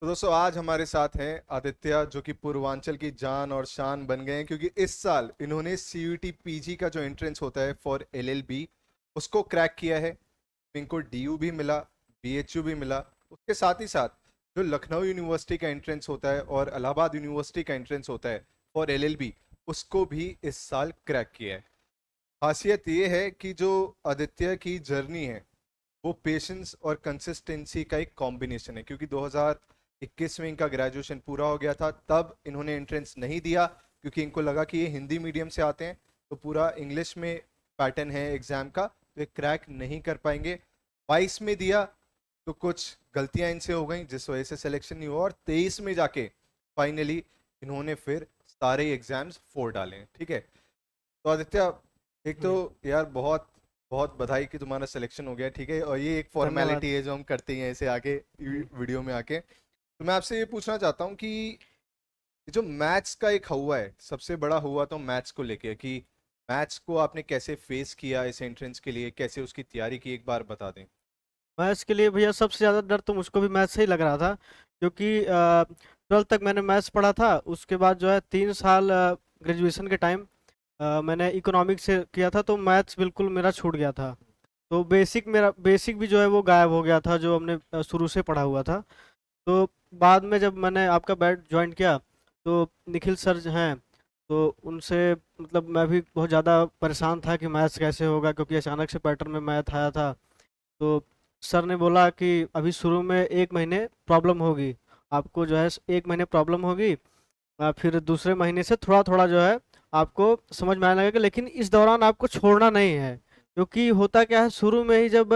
तो दोस्तों आज हमारे साथ हैं आदित्य, जो कि पूर्वांचल की जान और शान बन गए हैं, क्योंकि इस साल इन्होंने सीयूईटी पीजी का जो एंट्रेंस होता है फॉर एलएलबी उसको क्रैक किया है। इनको डीयू भी मिला, बीएचयू भी मिला। उसके साथ ही साथ जो लखनऊ यूनिवर्सिटी का एंट्रेंस होता है और इलाहाबाद यूनिवर्सिटी का एंट्रेंस होता है फॉर एलएलबी, उसको भी इस साल क्रैक किया है। खासियत ये है कि जो आदित्य की जर्नी है वो पेशेंस और कंसिस्टेंसी का एक कॉम्बिनेशन है, क्योंकि 2021 में इनका ग्रेजुएशन पूरा हो गया था, तब इन्होंने एंट्रेंस नहीं दिया क्योंकि इनको लगा कि ये हिंदी मीडियम से आते हैं तो पूरा इंग्लिश में पैटर्न है एग्जाम का, तो ये क्रैक नहीं कर पाएंगे। 22 में दिया तो कुछ गलतियां इनसे हो गई जिस वजह से सिलेक्शन नहीं हुआ, और 23 में जाके फाइनली इन्होंने फिर सारे एग्जाम्स फोड़ डाले हैं। ठीक है, तो आदित्य, एक तो हम्म, यार बहुत बहुत बधाई कि तुम्हारा सिलेक्शन हो गया। ठीक है, और ये एक धन्यवाद। फॉर्मेलिटी है जो हम करते ही हैं ऐसे आगे हम्म, वीडियो में आके। तो मैं आपसे ये पूछना चाहता हूँ कि ये जो मैथ्स का एक हुआ है, सबसे बड़ा हुआ तो मैथ्स को लेके, कि मैथ्स को आपने कैसे फेस किया इस एंट्रेंस के लिए, कैसे उसकी तैयारी की, एक बार बता दें। मैथ्स के लिए भैया सबसे ज़्यादा डर तो मुझको भी मैथ्स से ही लग रहा था, क्योंकि 12th तक मैंने मैथ्स पढ़ा था। उसके बाद जो है 3 साल ग्रेजुएशन के टाइम मैंने इकोनॉमिक्स से किया था, तो मैथ्स बिल्कुल मेरा छूट गया था। तो मेरा बेसिक भी जो है वो गायब हो गया था, जो हमने शुरू से पढ़ा हुआ था। तो बाद में जब मैंने आपका बैच ज्वाइन किया, तो निखिल सर जो हैं, तो उनसे मतलब मैं भी बहुत ज़्यादा परेशान था कि मैथ्स कैसे होगा, क्योंकि अचानक से पैटर्न में मैथ आया था। तो सर ने बोला कि अभी शुरू में 1 महीने प्रॉब्लम होगी, आपको जो है 1 महीने प्रॉब्लम होगी। फिर दूसरे महीने से थोड़ा थोड़ा जो है आपको समझ में आने लगेगा, लेकिन इस दौरान आपको छोड़ना नहीं है। क्योंकि होता क्या है, शुरू में ही जब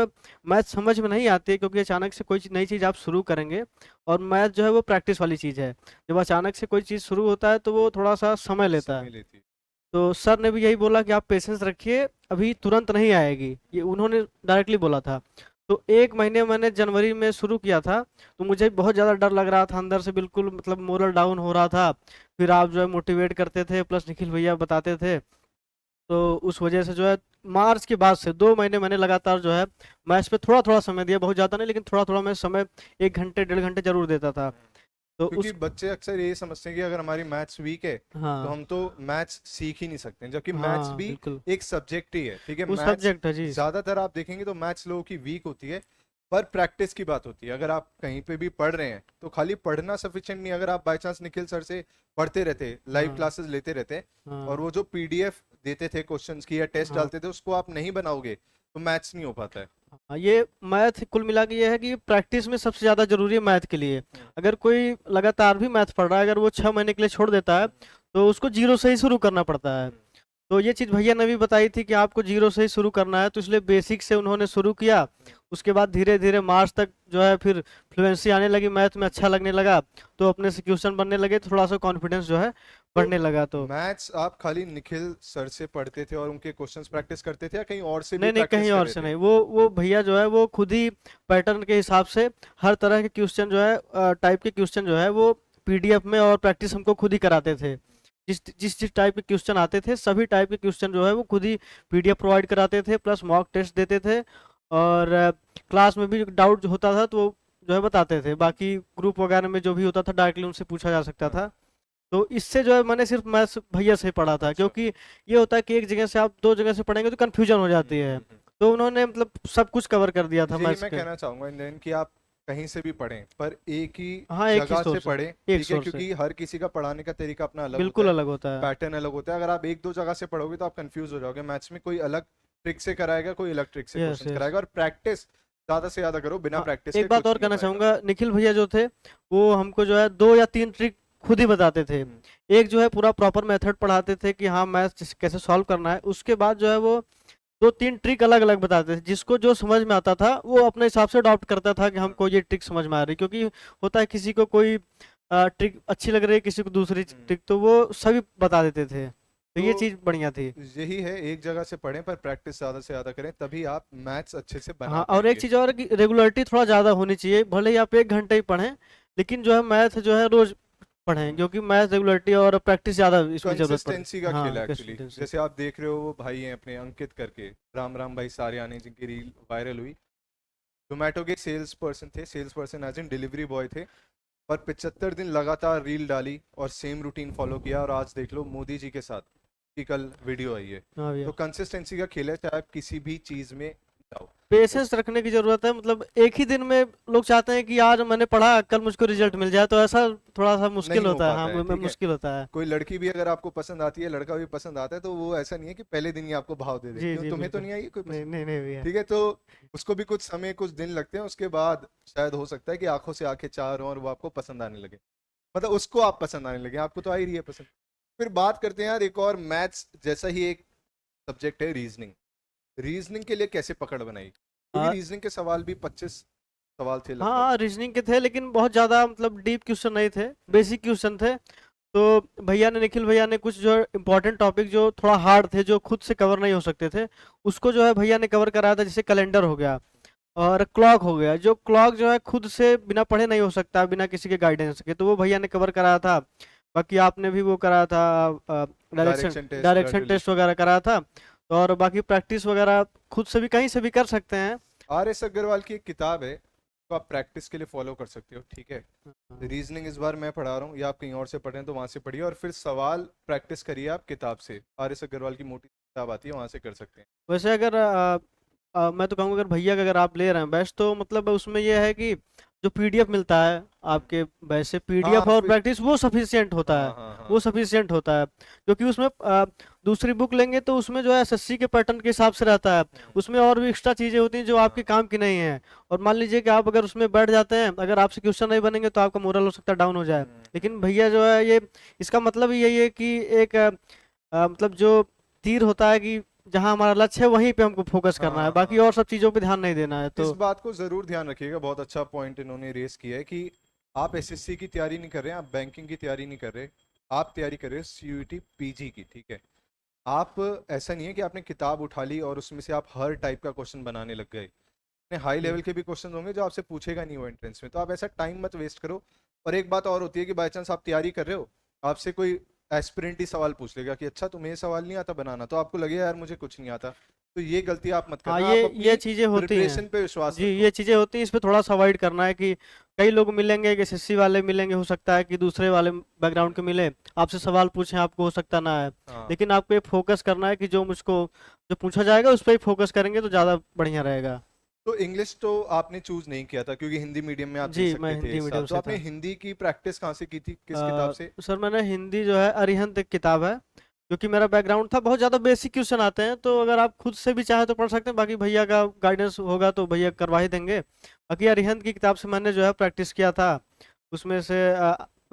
मैथ समझ में नहीं आती है, क्योंकि अचानक से कोई नई चीज़ आप शुरू करेंगे, और मैथ जो है वो प्रैक्टिस वाली चीज़ है। जब अचानक से कोई चीज़ शुरू होता है तो वो थोड़ा सा समय लेता है। समय लेती तो सर ने भी यही बोला कि आप पेशेंस रखिए, अभी तुरंत नहीं आएगी, ये उन्होंने डायरेक्टली बोला था। तो 1 महीने मैंने जनवरी में शुरू किया था, तो मुझे बहुत ज़्यादा डर लग रहा था अंदर से, बिल्कुल मतलब मोरल डाउन हो रहा था। फिर आप जो है मोटिवेट करते थे, प्लस निखिल भैया बताते थे। तो उस वजह से जो है मार्च के बाद से 2 महीने मैंने लगातार जो है मैथ्स पे थोड़ा थोड़ा समय दिया, बहुत ज़्यादा नहीं लेकिन थोड़ा थोड़ा मैं समय 1 घंटे 1.5 घंटे जरूर देता था। थी। तो क्योंकि उस बच्चे अक्सर ये समझते हैं कि अगर हमारी मैथ्स वीक है तो हाँ, हम तो मैथ्स सीख ही नहीं सकते हैं, जबकि मैथ्स हाँ भी बिल्कुल, एक सब्जेक्ट ही है। ठीक है, वो मैथ्स सब्जेक्ट है जी। ज्यादातर आप देखेंगे तो मैथ्स लोगों की वीक होती है, पर प्रैक्टिस की बात होती है। अगर आप कहीं पे भी पढ़ रहे हैं तो खाली पढ़ना सफिशिएंट नहीं, अगर आप बाय चांस निखिल सर से पढ़ते रहते, लाइव हाँ, क्लासेस लेते रहते, और हाँ, वो जो पीडीएफ देते थे क्वेश्चंस की या टेस्ट हाँ, डालते थे, उसको आप नहीं बनाओगे तो मैथ्स नहीं हो पाता है। हाँ, ये मैथ कुल मिला के ये है कि प्रैक्टिस में सबसे ज़्यादा ज़रूरी है मैथ के लिए। हम्म, अगर कोई लगातार भी मैथ पढ़ रहा है, अगर वो 6 महीने के लिए छोड़ देता है, हम्म, तो उसको जीरो से ही शुरू करना पड़ता है। हम्म। तो ये चीज़ भैया ने भी बताई थी कि आपको जीरो से ही शुरू करना है, तो इसलिए बेसिक से उन्होंने शुरू किया। उसके बाद धीरे धीरे मार्च तक जो है फिर फ्लुएंसी आने लगी, मैथ में अच्छा लगने लगा, तो अपने से क्वेश्चन बनने लगे, तो थोड़ा सा कॉन्फिडेंस जो है तो बढ़ने लगा। तो मैथ्स आप खाली निखिल सर से पढ़ते थे और उनके क्वेश्चंस प्रैक्टिस करते थे, या कहीं और से भी नहीं नहीं, प्रैक्टिस कहीं कर और रहे से थे? नहीं, वो भैया जो है वो खुद ही पैटर्न के हिसाब से हर तरह के क्वेश्चन जो है टाइप के क्वेश्चन जो है वो पीडीएफ में और प्रैक्टिस हमको खुद ही कराते थे। जिस जिस जिस टाइप के क्वेश्चन आते थे, सभी टाइप के क्वेश्चन जो है वो खुद ही पीडीएफ प्रोवाइड कराते थे, प्लस मॉक टेस्ट देते थे। और क्लास में भी डाउट होता था तो वो जो है बताते थे। बाकी ग्रुप वगैरह में जो भी होता था डायरेक्टली उनसे पूछा जा सकता हाँ। था। तो इससे जो है मैंने सिर्फ मैथ्स भैया से पढ़ा था, अच्छा। क्योंकि ये होता है कि एक जगह से आप दो जगह से पढ़ेंगे तो कन्फ्यूजन हो जाती है। हम्म। तो उन्होंने मतलब सब कुछ कवर कर दिया था यही मैथ्स मैं के। कहना चाहूंगा इंडियन, कि आप कहीं से भी पढ़ें पर एक ही हाँ, एक ही जगह से सोर्स है, पढ़ें। एक ठीक है, सोर्स है, क्योंकि हर किसी का पढ़ाने का तरीका अपना अलग होता बिल्कुल है, अलग होता है। पैटर्न अलग होता है। अगर आप एक दो जगह से पढ़ोगे तो आप कंफ्यूज हो जाओगे। मैथ्स में कोई अलग ट्रिक से कराएगा, कोई अलग ट्रिक से यस क्वेश्चंस यस। कराएगा, और प्रैक्टिस ज्यादा से ज्यादा करो, बिना हाँ, प्रैक्टिस एक के बात कुछ और नहीं हो कहना पाएगा। चाहूँगा, निखिल भैया जो थे वो हमको जो है 2 या 3 ट्रिक खुद ही बताते थे। हम्म, एक जो है पूरा प्रॉपर मेथड पढ़ाते थे कि हाँ मैथ्स कैसे सॉल्व करना है, उसके बाद जो है वो 2-3 ट्रिक अलग अलग बताते थे, जिसको जो समझ में आता था वो अपने हिसाब से अडॉप्ट करता था कि हाँ, हमको ये ट्रिक समझ में आ रही। क्योंकि होता है किसी को कोई ट्रिक अच्छी लग रही है, किसी को दूसरी हम्म। ट्रिक, तो वो सभी बता देते थे, तो तो ये चीज़ बढ़िया थी। यही है, एक जगह से पढ़ें पर प्रैक्टिस ज्यादा से ज्यादा करें, तभी आप मैथ्स अच्छे से बना हाँ, और एक पाएंगे। चीज़ और है कि रेगुलरिटी थोड़ा ज़्यादा होनी चाहिए, भले ही आप 1 घंटे ही पढ़ें, लेकिन जो है मैथ जो है रोज पढ़ें, हम्म। क्योंकि मैथ रेगुलरिटी और प्रैक्टिस ज़्यादा इसमें ज़रूरत पड़ती कंसिस्टेंसी का है। खेल हाँ, है एक्चुअली। कंसिस्टेंसी। जैसे आप देख रहे हो वो भाई हैं अपने अंकित करके, राम राम भाई सारियानी, जिनकी रील वायरल हुई, जोमेटो के सेल्स पर्सन थे, sales person as in delivery boy थे। और 75 दिन लगातार रील डाली और सेम रूटीन फॉलो किया, और आज देख लो मोदी जी के साथ की कल वीडियो आई है। हाँ भैया, तो कंसिस्टेंसी का खेल है, चाहे आप किसी भी चीज में जाओ। पेशेंस रखने की जरूरत है। मतलब एक ही दिन में लोग चाहते हैं कि आज मैंने पढ़ा कल मुझको रिजल्ट मिल जाए, तो ऐसा थोड़ा सा मुश्किल नहीं हो होता है। हाँ, पाता है, ठीक है। मुश्किल होता है। कोई लड़की भी अगर आपको पसंद आती है, लड़का भी पसंद आता है, तो वो ऐसा नहीं है कि पहले दिन ही आपको भाव दे दे। जी क्यों, जी तुम्हें तो बिल्कुल। नहीं आई कोई नहीं पसंद? नहीं नहीं भैया। ठीक है, तो उसको भी कुछ समय, कुछ दिन लगते हैं, उसके बाद शायद हो सकता है कि आंखों से आंखें चार हों और वो आपको पसंद आने लगे, मतलब उसको आप पसंद आने लगे, आपको तो आ ही रही है पसंद। फिर बात करते हैं यार एक और मैथ्स जैसा ही एक सब्जेक्ट है, रीजनिंग। रीजनिंग के लिए कैसे पकड़ बनाई, क्योंकि हाँ रीजनिंग के सवाल भी 25 सवाल थे लगभग। हाँ, रीजनिंग के थे लेकिन बहुत ज़्यादा मतलब डीप क्वेश्चन नहीं थे, बेसिक क्वेश्चन थे। तो भैया ने, निखिल भैया ने कुछ जो इम्पोर्टेंट टॉपिक जो थोड़ा हार्ड थे, जो खुद से कवर नहीं हो सकते थे, उसको जो है भैया ने कवर कराया था। जैसे कैलेंडर हो गया और क्लॉक हो गया। जो क्लॉक जो है खुद से बिना पढ़े नहीं हो सकता, बिना किसी के गाइडेंस के, तो वो भैया ने कवर कराया था। बाकी आपने भी वो कराया था, direction direction test, direction gradually. Test वगैरह कराया था। और बाकी प्रैक्टिस वगैरह खुद से भी कहीं से भी कर सकते हैं। R.S. अग्रवाल की एक किताब है, तो आप प्रैक्टिस के लिए फॉलो कर सकते हो, ठीक है। हाँ। रीजनिंग इस बार मैं पढ़ा रहा हूँ, या आप कहीं और से पढ़ रहे हैं तो वहां से पढ़िए, और फिर सवाल प्रैक्टिस करिए आप किताब से। R.S. अग्रवाल की मोटी किताब आती है, वहां से कर सकते हैं। वैसे अगर मैं तो कहूँगा अगर भैया का अगर आप ले रहे हैं बैच, तो मतलब उसमें यह है कि जो पीडीएफ मिलता है आपके बैच से, पीडीएफ हाँ और फिर, प्रैक्टिस, वो सफिशियंट होता है। हाँ हाँ वो हाँ। सफिशियंट होता है, क्योंकि उसमें दूसरी बुक लेंगे तो उसमें जो है एसएससी के पैटर्न के हिसाब से रहता है। उसमें और भी एक्स्ट्रा चीज़ें होती हैं जो आपके हाँ। काम की नहीं है। और मान लीजिए कि आप अगर उसमें बैठ जाते हैं, अगर आपसे क्वेश्चन नहीं बनेंगे तो आपका मोरल हो सकता है डाउन हो जाए। लेकिन भैया जो है ये, इसका मतलब ही यही है कि एक मतलब जो तीर होता है कि जहाँ हमारा लक्ष्य है वहीं पे हमको फोकस करना है, हाँ बाकी हाँ। और सब चीज़ों पे ध्यान नहीं देना है। इस तो बात को जरूर ध्यान रखिएगा, बहुत अच्छा पॉइंट इन्होंने रेस किया है कि आप एसएससी की तैयारी नहीं कर रहे हैं, आप बैंकिंग की तैयारी नहीं कर रहे, आप तैयारी कर रहे हो सीयूईटी पीजी की, ठीक है। आप, ऐसा नहीं है कि आपने किताब उठा ली और उसमें से आप हर टाइप का क्वेश्चन बनाने लग गए। इतने हाई जी लेवल के भी क्वेश्चन होंगे जो आपसे पूछेगा नहीं वो एंट्रेंस में, तो आप ऐसा टाइम मत वेस्ट करो। और एक बात और होती है कि बाई चांस आप तैयारी कर रहे हो, आपसे कोई एस्पिरेंट ही सवाल पूछ लेगा कि अच्छा तुम्हें ये सवाल नहीं आता बनाना, तो आपको लगेगा यार मुझे कुछ नहीं आता। तो ये गलती आप मत हाँ, करना, आप ये अपनी चीज़ें होती हैं। प्रिपरेशन पे विश्वास जी, रखो। ये चीज़ें होती हैं, इस पे थोड़ा सा अवॉइड करना है कि कई लोग मिलेंगे कि एसएससी वाले मिलेंगे, हो सकता है कि दूसरे वाले बैकग्राउंड के मिले, आपसे सवाल पूछें, आपको हो सकता ना है। हाँ, लेकिन आपको ये फोकस करना है कि जो मुझको जो पूछा जाएगा उस पर ही फोकस करेंगे तो ज़्यादा बढ़िया रहेगा। तो इंग्लिश तो आपने चूज नहीं किया था क्योंकि हिंदी मीडियम में आप दे जी, मैं सकते थे हिंदी एक साल, मीडियम तो से आपने था। हिंदी की प्रैक्टिस कहाँ से की थी, किस किताब से? सर मैंने हिंदी जो है, अरिहंत एक किताब है, क्योंकि मेरा बैकग्राउंड था, बहुत ज़्यादा बेसिक क्वेश्चन आते हैं, तो अगर आप खुद से भी चाहे तो पढ़ सकते हैं, बाकी भैया का गाइडेंस होगा तो भैया करवा ही देंगे। बाकी अरिहंत की किताब से मैंने जो है प्रैक्टिस किया था। उसमें से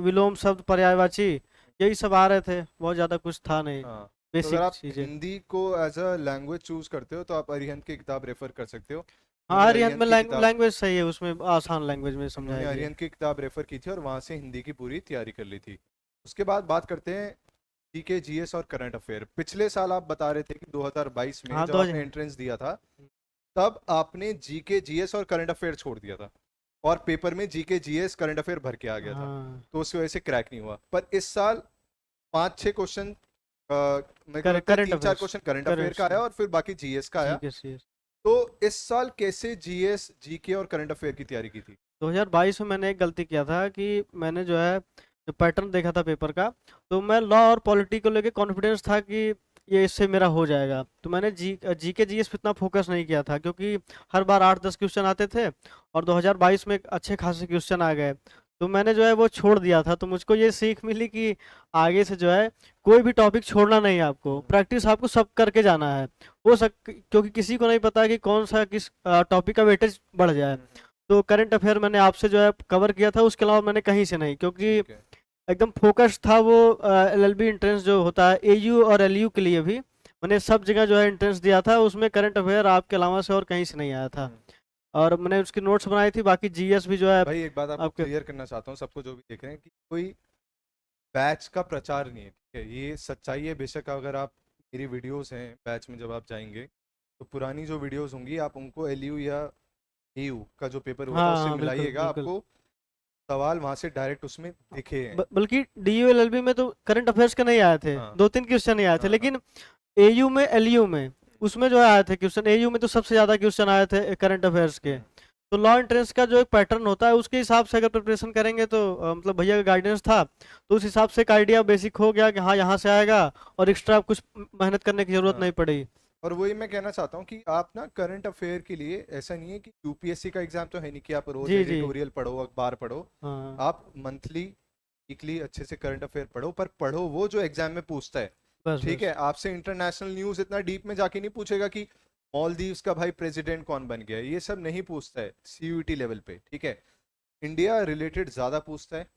विलोम शब्द, पर्यायवाची, यही सब आ रहे थे, बहुत ज़्यादा कुछ था नहीं, हाँ, तो अगर बेसिक आप चीज़ें। हिंदी को एज अ लैंग्वेज चूज करते हो तो आप अरिहंत की किताब रेफर कर सकते हो। हाँ, उन्होंने अरिहंत अरिहंत में की किताब लैंग्वेज सही है, उसमें आसान लैंग्वेज में उन्होंने समझाई गई है। अरिहंत की किताब रेफर की थी और वहां से हिंदी की पूरी तैयारी कर ली थी। उसके बाद बात करते हैं जीके जीएस और करंट अफेयर। पिछले साल आप बता रहे थे कि 2022 में हाँ, जब दो आपने हजार। एंट्रेंस दिया था, तब आपने जीके जीएस और करंट अफेयर छोड़ दिया था, और पेपर में जीके जीएस करंट अफेयर भर के आ गया था, हाँ, तो उसकी वजह से क्रैक नहीं हुआ। पर इस साल 5-6 क्वेश्चन, मेरे को लगता है current 3-4 affairs. Question current affair का करंट। आया और फिर बाकी जीएस का जी आया। के सी। तो इस साल कैसे जीएस जीके और करंट अफेयर की तैयारी की थी? 2022 में मैंने एक गलती किया था कि मैंने जो है, जो पैटर्न देखा था पेपर का, तो मैं लॉ और पॉलिटी को लेके कॉन्फिडेंस था कि ये इससे मेरा हो जाएगा, तो मैंने जी के जीएस पे इतना फोकस नहीं किया था, क्योंकि हर बार 8-10 क्वेश्चन आते थे और 2022 में अच्छे खासे क्वेश्चन आ गए, तो मैंने जो है वो छोड़ दिया था। तो मुझको ये सीख मिली कि आगे से जो है कोई भी टॉपिक छोड़ना नहीं है, आपको प्रैक्टिस आपको सब करके जाना है। क्योंकि किसी को नहीं पता कि कौन सा किस टॉपिक का वेटेज बढ़ जाए। तो करंट अफेयर मैंने आपसे जो है कवर किया था, उसके अलावा मैंने कहीं से नहीं, क्योंकि ठीक है। एकदम फोकस था वो। एलएलबी एंट्रेंस जो होता है एयू और एलयू के लिए भी, मैंने सब जगह जो है एंट्रेंस दिया था, उसमें करंट अफेयर आपके अलावा से और कहीं से नहीं आया था। हम्म। और मैंने उसकी नोट्स बनाई थी, बाकी जीएस भी जो है भाई एक बात आपको आपके। क्लियर करना चाहता हूँ, सबको जो भी देख रहे हैं, कि कोई बैच का प्रचार नहीं है, ठीक है, ये सच्चाई है। बेशक अगर आप, मेरी वीडियोस हैं बैच में, जब आप जाएंगे तो पुरानी जो वीडियोस होंगी आप उनको एलयू या एयू का जो पेपर हुआ था हाँ उससे हाँ, बिल्कुल मिलाइएगा, बिल्कुल। आपको सवाल वहां से डायरेक्ट उसमें दिखे हैं। बल्कि डीयू एलएलबी में तो करंट अफेयर्स के नहीं आए थे, हाँ 2-3 क्वेश्चन ही आए थे, हाँ हाँ। लेकिन एयू में, एलयू में, उसमें जो है आए थे क्वेश्चन। एयू में तो सबसे ज्यादा क्वेश्चन आए थे करंट अफेयर्स के। हम्म। तो लॉ एंट्रेंस का जो एक पैटर्न होता है उसके हिसाब से अगर प्रिपरेशन करेंगे तो मतलब भैया का गाइडेंस था तो उस हिसाब से एक आइडिया बेसिक हो गया कि हाँ यहाँ से आएगा और एक्स्ट्रा कुछ मेहनत करने की जरूरत हाँ, नहीं पड़ेगी। और वही मैं कहना चाहता हूँ कि आप ना करंट अफेयर के लिए ऐसा नहीं है कि यूपीएससी का एग्जाम तो है नहीं कि आप रोज जी जी। एडिटोरियल पढ़ो, अखबार पढ़ो। हाँ आप मंथली, वीकली अच्छे से करंट अफेयर पढ़ो, पर पढ़ो वो जो एग्जाम में पूछता है। बस ठीक बस। है, आपसे इंटरनेशनल न्यूज इतना डीप में जाके नहीं पूछेगा कि मालदीव्स का भाई प्रेसिडेंट कौन बन गया, ये सब नहीं पूछता है सीयूईटी लेवल पे। ठीक है, इंडिया रिलेटेड ज्यादा पूछता है,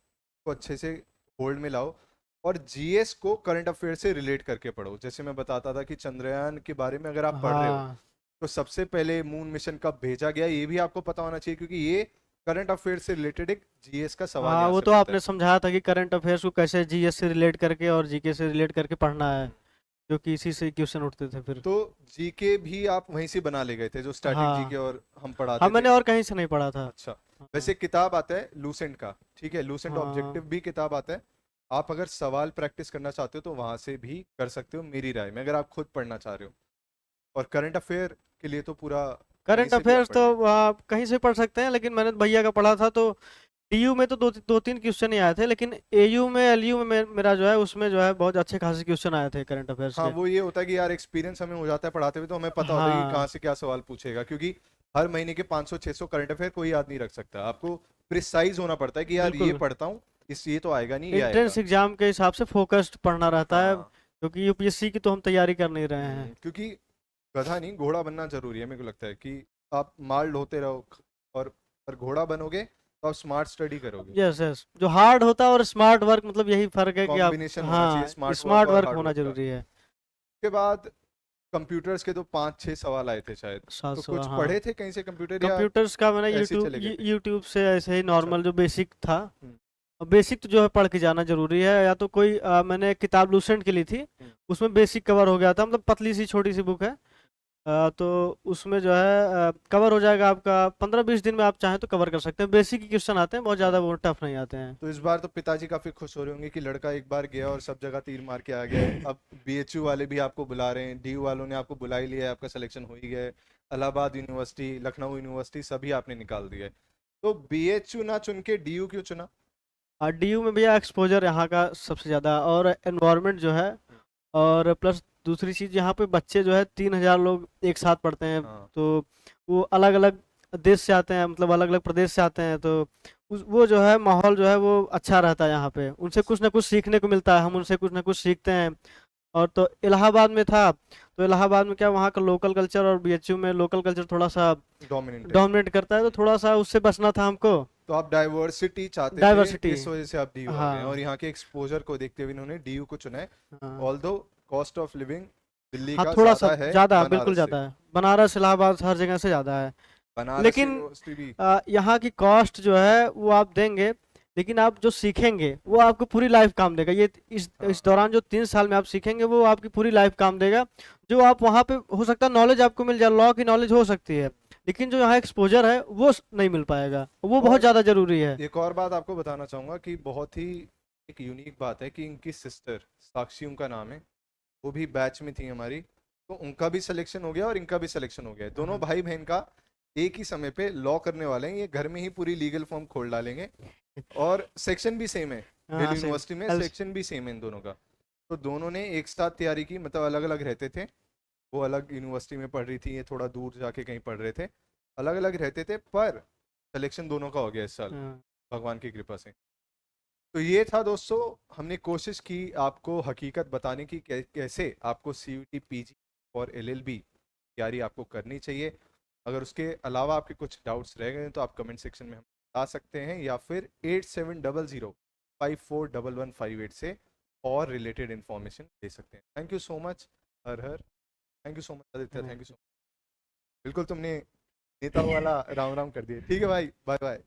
को अच्छे से होल्ड में लाओ। और जीएस को करंट अफेयर से रिलेट करके पढ़ो। जैसे मैं बताता था कि चंद्रयान के बारे में अगर आप पढ़ रहे हो हाँ तो सबसे पहले मून मिशन कब भेजा गया ये भी आपको पता होना चाहिए, क्योंकि ये करंट अफेयर से रिलेटेड एक जीएस का सवाल हाँ, यहाँ वो से तो बनता है। आपने समझाया था कि करंट अफेयर्स को कैसे जीएस से रिलेट करके और जीके से रिलेट करके पढ़ना है, जो कि इसी से क्वेश्चन उठते थे फिर। तो जीके भी आप वहीं से बना ले गए थे, जो स्टैटिक हाँ जीके और हम हाँ, पढ़ाते थे। मैंने और कहीं से नहीं पढ़ा था। अच्छा, हाँ वैसे किताब आता है लूसेंट का। ठीक है, लूसेंट हाँ। ऑब्जेक्टिव भी किताब आता है। आप अगर सवाल प्रैक्टिस करना चाहते हो तो वहां से भी कर सकते हो, मेरी राय में, अगर आप खुद पढ़ना चाह रहे हो। और करंट अफेयर के लिए तो पूरा कहीं करंट से भी आप अफेयर्स पढ़ तो लें। आप कहीं से पढ़ सकते हैं, लेकिन मैंने भैया का पढ़ा था तो डीयू में तो दो तीन क्वेश्चन ही आए थे, लेकिन एयू में एलयू में मेरा जो है उसमें जो है बहुत अच्छे खासे क्वेश्चन आए थे करंट अफेयर्स हाँ, के। वो ये होता है कि यार एक्सपीरियंस हमें हो जाता है पढ़ाते हुए, तो हमें पता होता है कि कहाँ हाँ से क्या सवाल पूछेगा, क्योंकि हर महीने के 500-600 करंट अफेयर कोई याद नहीं रख सकता। आपको प्रिसाइज होना पड़ता है कि यार ये बिल्कुल। पढ़ता हूँ, इस ये तो आएगा नहीं, ये आएगा। एंट्रेंस एग्जाम के हिसाब से फोकस्ड पढ़ना रहता है, हाँ। क्योंकि यूपीएससी की तो हम तैयारी कर नहीं रहे हैं। क्योंकि गधा नहीं घोड़ा बनना जरूरी है, मेरे को लगता है कि आप मार ढोते रहो और पर घोड़ा बनोगे तो आप स्मार्ट स्टडी करोगे। यस यस, जो हार्ड होता है और स्मार्ट वर्क, मतलब यही फर्क है कि आप, कॉम्बिनेशन होना चाहिए हाँ, स्मार्ट वर्क स्मार्ट और वर्क हार्ड होना वर्क का। जरूरी है। उसके बाद कंप्यूटर्स के तो 5-6 सवाल आए थे शायद। सात तो सौ, कुछ हाँ। पढ़े थे कहीं से कंप्यूटर, या कंप्यूटर्स का मैंने ऐसे ही यूट्यूब चले गए थे? यूट्यूब से ऐसे ही अच्छा। नॉर्मल जो बेसिक था। हम्म। बेसिक तो जो है पढ़ के जाना जरूरी है, या तो कोई मैंने एक किताब लूसेंट की ली थी, हम्म। उसमें बेसिक कवर हो गया था, मतलब पतली सी छोटी सी बुक है। तो उसमें जो है कवर हो जाएगा आपका 15-20 दिन में, आप चाहें तो कवर कर सकते हैं। बेसिक ही क्वेश्चन आते हैं, बहुत हम्म। ज़्यादा वो टफ नहीं आते हैं। तो इस बार तो पिताजी काफी खुश हो रहे होंगे कि लड़का एक बार गया और सब जगह तीर मार के आ गया है। अब बीएचयू वाले भी आपको बुला रहे हैं, डीयू वालों ने आपको बुला ही लिया है, आपका सिलेक्शन हो ही गया है। इलाहाबाद यूनिवर्सिटी, लखनऊ यूनिवर्सिटी सभी आपने निकाल दिया है। तो बीएचयू ना चुन के डीयू क्यों चुना? और डीयू में भैया एक्सपोजर यहाँ का सबसे ज़्यादा, और एनवायरनमेंट जो है, और प्लस दूसरी चीज़ यहाँ पे बच्चे जो है 3,000 लोग एक साथ पढ़ते हैं। हाँ। तो वो अलग अलग देश से आते हैं, मतलब अलग अलग प्रदेश से आते हैं, तो वो जो है माहौल जो है वो अच्छा रहता है यहाँ पे, उनसे कुछ ना कुछ सीखने को मिलता है, हम उनसे कुछ ना कुछ सीखते हैं। और तो इलाहाबाद में था, तो इलाहाबाद में क्या, वहाँ का लोकल कल्चर और बीएचयू में लोकल कल्चर थोड़ा सा डोमिनेंट है। डोमिनेट करता है, तो थोड़ा सा उससे बचना था हमको। तो आप डाइवर्सिटी चाहते थे, डाइवर्सिटी। इस वजह से आप डीयू आ गए हैं, और हाँ यहाँ के एक्सपोजर को देखते हुए इन्होंने डीयू को चुना है। हाँ। Although cost of living Delhi हाँ, का थोड़ा सा ज्यादा है ज़्यादा, बिल्कुल बनारस से। ज़्यादा है, बनारस इलाहाबाद हर जगह से ज़्यादा है। बनारस लेकिन यूनिवर्सिटी भी। यहाँ की कॉस्ट जो है वो आप देंगे, लेकिन आप जो सीखेंगे वो आपको पूरी लाइफ काम देगा। ये इस हाँ। दौरान जो 3 साल में आप सीखेंगे वो आपकी पूरी लाइफ काम देगा। जो आप वहाँ पे, हो सकता है नॉलेज आपको मिल जाए, लॉ की नॉलेज हो सकती है, लेकिन जो यहाँ एक्सपोजर है वो नहीं मिल पाएगा, वो बहुत और ज़्यादा ज़रूरी है। एक और बात आपको बताना चाहूंगा कि बहुत ही एक यूनिक बात है कि इनकी सिस्टर साक्षी, उनका नाम है, वो भी बैच में थी हमारी। तो उनका भी सिलेक्शन हो गया और इनका भी सिलेक्शन हो गया। दोनों हाँ भाई बहन का एक ही समय पे लॉ करने वाले हैं, ये घर में ही पूरी लीगल फॉर्म खोल डालेंगे। और सेक्शन भी सेम है, दिल्ली हाँ, सेम। यूनिवर्सिटी में सेक्शन भी सेम है इन दोनों का। तो दोनों ने एक साथ तैयारी की, मतलब अलग अलग रहते थे। वो अलग यूनिवर्सिटी में पढ़ रही थी, ये थोड़ा दूर जाके कहीं पढ़ रहे थे, अलग अलग रहते थे, पर सिलेक्शन दोनों का हो गया इस साल, हाँ भगवान की कृपा से। तो ये था दोस्तों, हमने कोशिश की आपको हकीकत बताने की कैसे आपको सीयूटी पीजी और एलएलबी तैयारी आपको करनी चाहिए। अगर उसके अलावा आपके कुछ डाउट्स रह गए तो आप कमेंट सेक्शन में हम बता सकते हैं, या फिर 8700541158 से और रिलेटेड इन्फॉर्मेशन दे सकते हैं। Thank you so much. Her her. Thank you so much Aditya, thank you so much. बिल्कुल तुमने नेता वाला राम राम कर दिया। ठीक है भाई, बाय बाय।